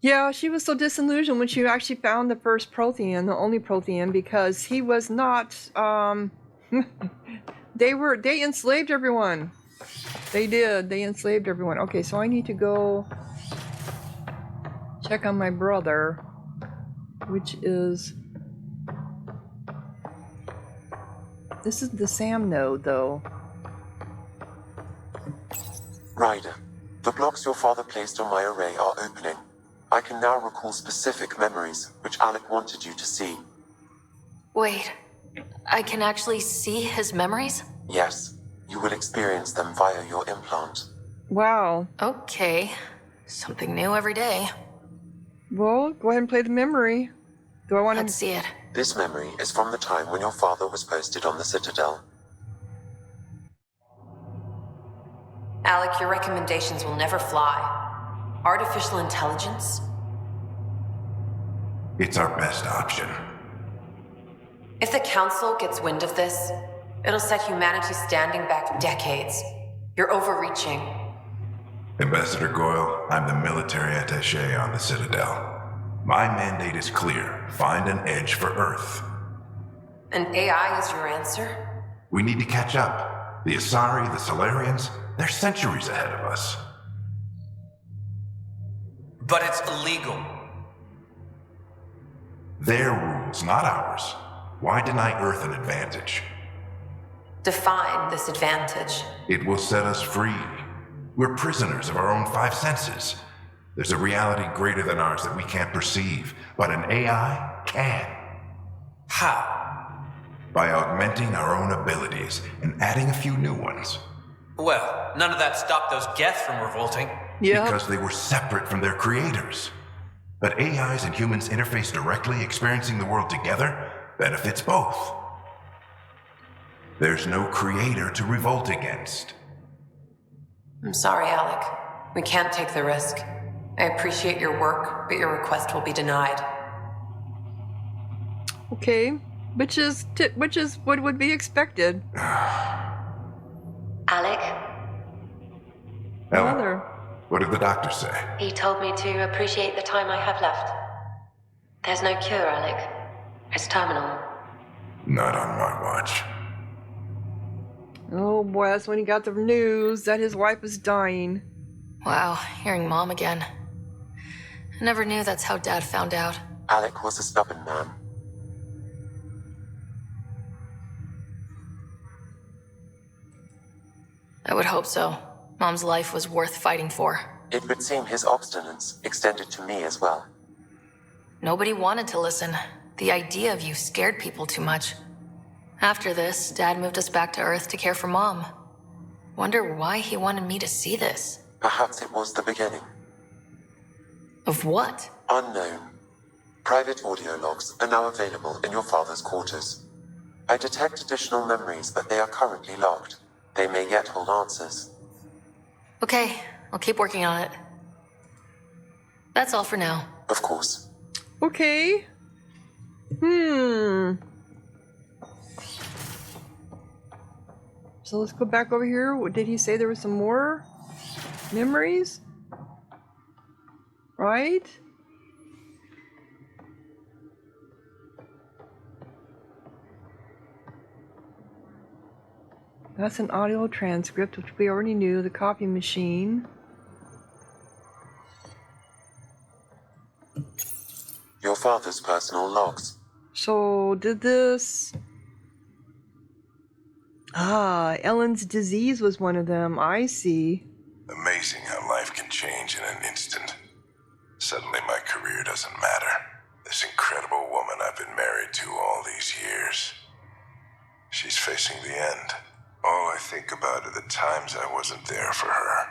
Yeah, she was so disillusioned when she actually found the first Prothean, the only Prothean, because he was not, they enslaved everyone. They did, they enslaved everyone. Okay, so I need to go check on my brother, which is, this is the Sam node, though. Ryder, the blocks your father placed on my array are opening. I can now recall specific memories, which Alec wanted you to see. Wait, I can actually see his memories? Yes, you will experience them via your implant. Wow. Okay, something new every day. Well, go ahead and play the memory. Do I want to... Let's see it. This memory is from the time when your father was posted on the Citadel. Alec, your recommendations will never fly. Artificial intelligence? It's our best option. If the Council gets wind of this, it'll set humanity standing back decades. You're overreaching. Ambassador Goyle, I'm the military attaché on the Citadel. My mandate is clear. Find an edge for Earth. And AI is your answer? We need to catch up. The Asari, the Solarians, they're centuries ahead of us. But it's illegal. Their rules, not ours. Why deny Earth an advantage? Define this advantage. It will set us free. We're prisoners of our own five senses. There's a reality greater than ours that we can't perceive, but an AI can. How? By augmenting our own abilities and adding a few new ones. Well, none of that stopped those Geth from revolting. Yeah. Because they were separate from their creators. But AIs and humans interface directly, experiencing the world together, benefits both. There's no creator to revolt against. I'm sorry, Alec. We can't take the risk. I appreciate your work, but your request will be denied. Okay, which is what would be expected. Alec? Ellen, Mother. what did the doctor say? He told me to appreciate the time I have left. There's no cure, Alec. It's terminal. Not on my watch. Oh boy, that's when he got the news that his wife was dying. Wow, hearing Mom again. I never knew that's how Dad found out. Alec was a stubborn man. I would hope so. Mom's life was worth fighting for. It would seem his obstinance extended to me as well. Nobody wanted to listen. The idea of you scared people too much. After this, Dad moved us back to Earth to care for Mom. Wonder why he wanted me to see this. Perhaps it was the beginning. Of what? Unknown. Private audio logs are now available in your father's quarters. I detect additional memories, but they are currently locked. They may yet hold answers. Okay, I'll keep working on it. That's all for now. Of course. Okay. So let's go back over here. What did he say? There was some more memories? Right? That's an audio transcript, which we already knew. The copy machine. Your father's personal logs. So, did this... Ah, Ellen's disease was one of them. I see. Amazing how life can change in an instant. Suddenly my career doesn't matter. This incredible woman I've been married to all these years. She's facing the end. All I think about are the times I wasn't there for her.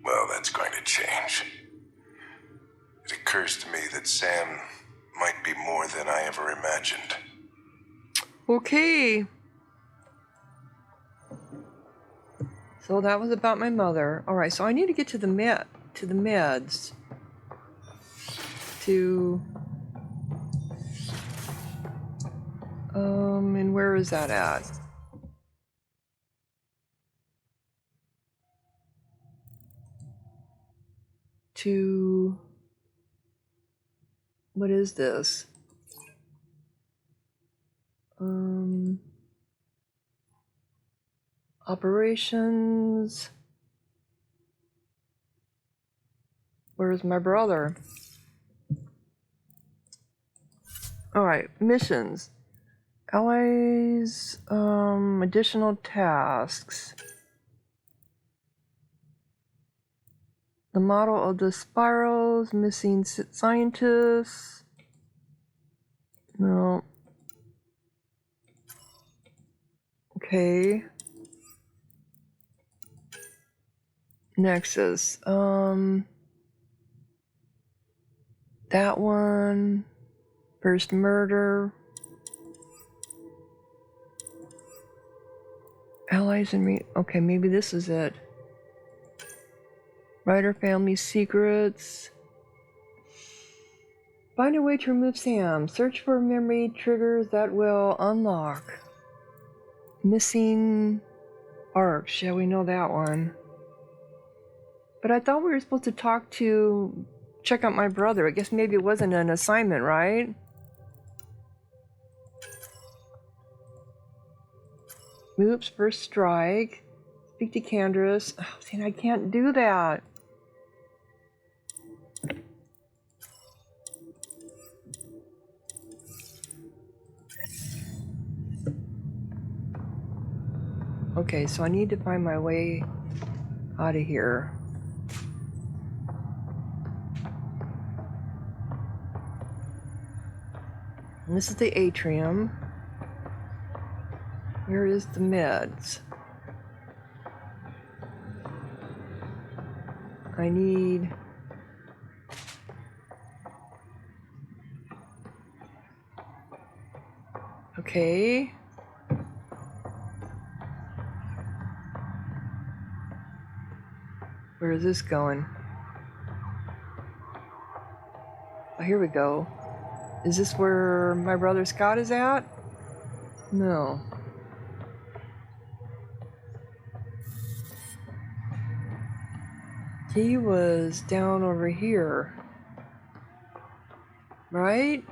Well, that's going to change. It occurs to me that Sam might be more than I ever imagined. Okay. So that was about my mother. Alright, so I need to get to the meds. And where is that at? What is this? Operations. Where's my brother? Alright, missions. Allies, additional tasks. The model of the spirals, missing scientists. No. Okay. Nexus. That one. First murder. Allies and me. Okay, maybe this is it. Ryder family secrets. Find a way to remove Sam. Search for memory triggers that will unlock. Missing arcs. Yeah, we know that one. But I thought we were supposed to check out my brother. I guess maybe it wasn't an assignment, right? Oops, first strike. Speak to Candace. Oh, see, I can't do that. Okay, so I need to find my way out of here. And this is the atrium. Where is the meds? I need... Okay. Where is this going? Oh, here we go. Is this where my brother Scott is at? No. He was down over here. Right?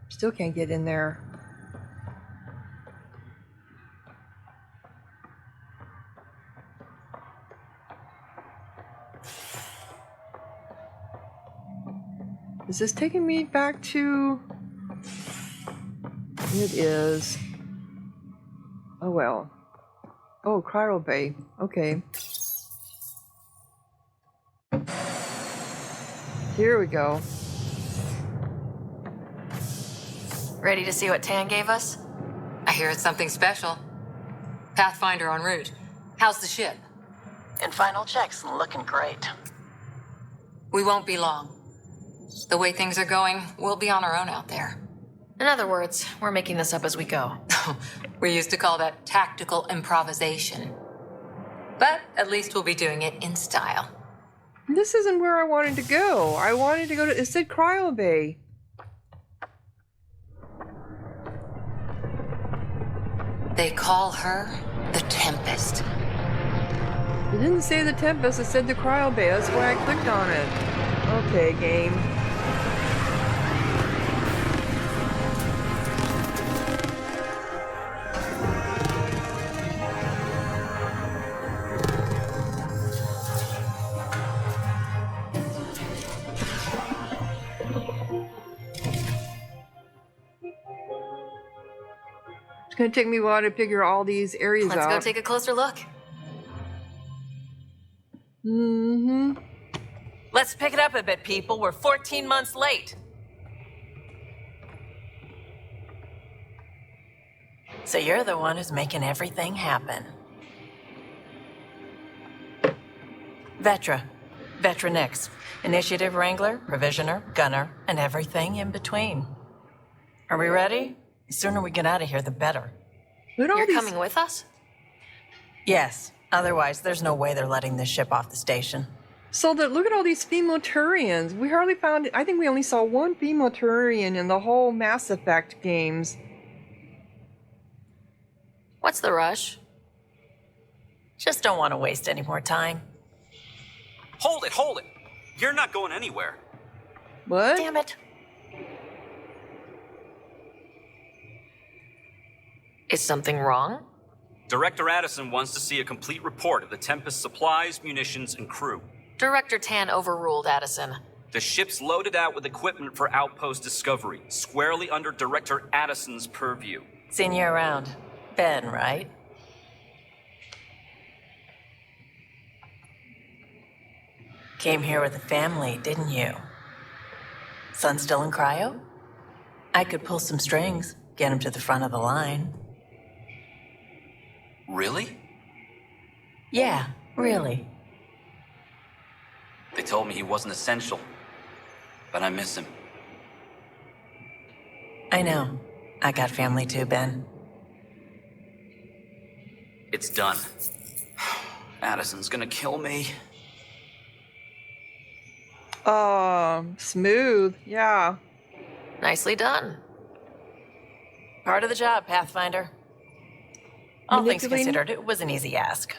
Still can't get in there. Is this taking me back to... It is. Oh well. Oh, Cryo Bay. Okay. Here we go. Ready to see what Tan gave us? I hear it's something special. Pathfinder en route. How's the ship? In final checks, looking great. We won't be long. The way things are going, we'll be on our own out there. In other words, we're making this up as we go. We used to call that tactical improvisation. But at least we'll be doing it in style. This isn't where I wanted to go. I wanted to go to... It said Cryo Bay. They call her the Tempest. It didn't say the Tempest, it said the Cryo Bay. That's why I clicked on it. Okay, game. gonna take me a while to figure all these areas out. Let's go take a closer look. Mm-hmm. Let's pick it up a bit, people. We're 14 months late. So you're the one who's making everything happen. Vetra. Vetra Nix. Initiative Wrangler, Provisioner, Gunner, and everything in between. Are we ready? The sooner we get out of here, the better. You're coming with us? Yes. Otherwise, there's no way they're letting this ship off the station. So look at all these female Turians. We hardly found, I think we only saw one female Turian in the whole Mass Effect games. What's the rush? Just don't want to waste any more time. Hold it! You're not going anywhere. What? Damn it. Is something wrong? Director Addison wants to see a complete report of the Tempest's supplies, munitions, and crew. Director Tan overruled Addison. The ship's loaded out with equipment for outpost discovery, squarely under Director Addison's purview. Seen you around. Ben, right? Came here with a family, didn't you? Son still in cryo? I could pull some strings, get him to the front of the line. Really? Yeah, really. They told me he wasn't essential, but I miss him. I know. I got family too, Ben. It's done. Addison's gonna kill me. Smooth. Yeah. Nicely done. Part of the job, Pathfinder. All things Manipulating? considered, it was an easy ask.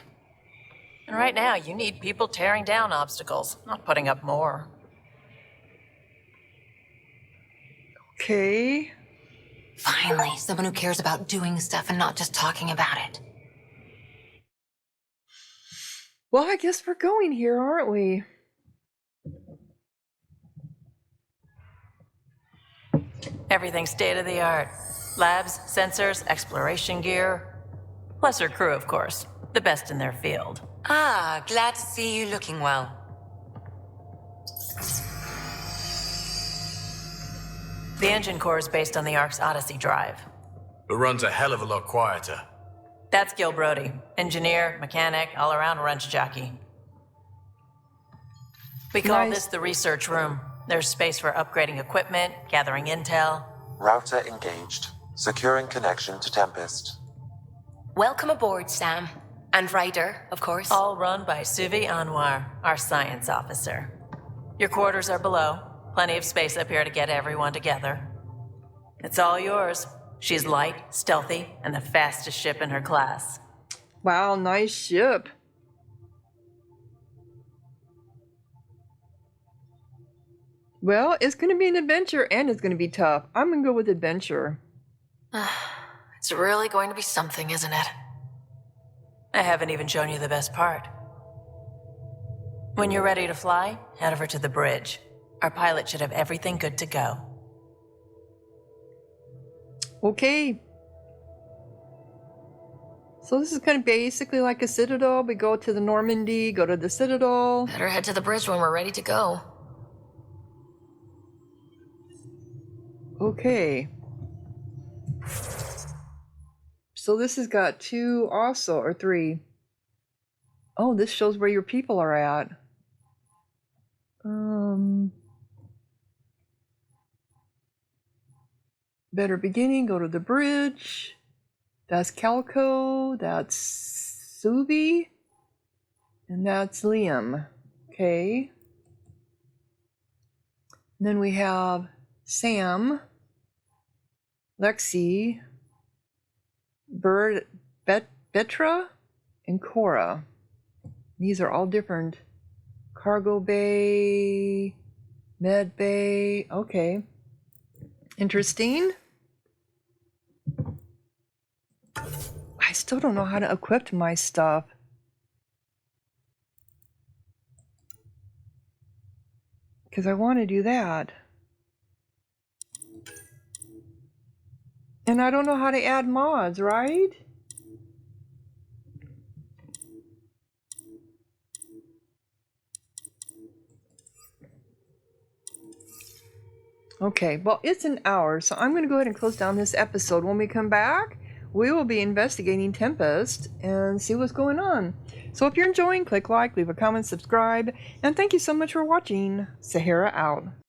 And right now, you need people tearing down obstacles, not putting up more. Okay. Finally, someone who cares about doing stuff and not just talking about it. Well, I guess we're going here, aren't we? Everything's state of the art. Labs, sensors, exploration gear. Plus her crew, of course. The best in their field. Ah, glad to see you looking well. The engine core is based on the Ark's Odyssey drive. It runs a hell of a lot quieter. That's Gil Brody. Engineer, mechanic, all-around wrench jockey. We call this the research room. There's space for upgrading equipment, gathering intel. Router engaged. Securing connection to Tempest. Welcome aboard, Sam. And Ryder, of course. All run by Suvi Anwar, our science officer. Your quarters are below. Plenty of space up here to get everyone together. It's all yours. She's light, stealthy, and the fastest ship in her class. Wow, nice ship. Well, it's going to be an adventure and it's going to be tough. I'm going to go with adventure. It's really going to be something, isn't it? I haven't even shown you the best part. When you're ready to fly, head over to the bridge. Our pilot should have everything good to go. Okay. So this is kind of basically like a citadel. We go to the Normandy, go to the citadel. Better head to the bridge when we're ready to go. Okay. So this has got 2 also, or 3. Oh, this shows where your people are at. Better beginning, go to the bridge. That's Calco, that's Subi, and that's Liam. Okay. And then we have Sam, Lexi, Betra, and Cora. These are all different. Cargo bay, med bay. Okay. Interesting. I still don't know how to equip my stuff. Because I want to do that. And I don't know how to add mods, right? Okay, well, it's an hour, so I'm going to go ahead and close down this episode. When we come back, we will be investigating Tempest and see what's going on. So if you're enjoying, click like, leave a comment, subscribe, and thank you so much for watching. Sahara out.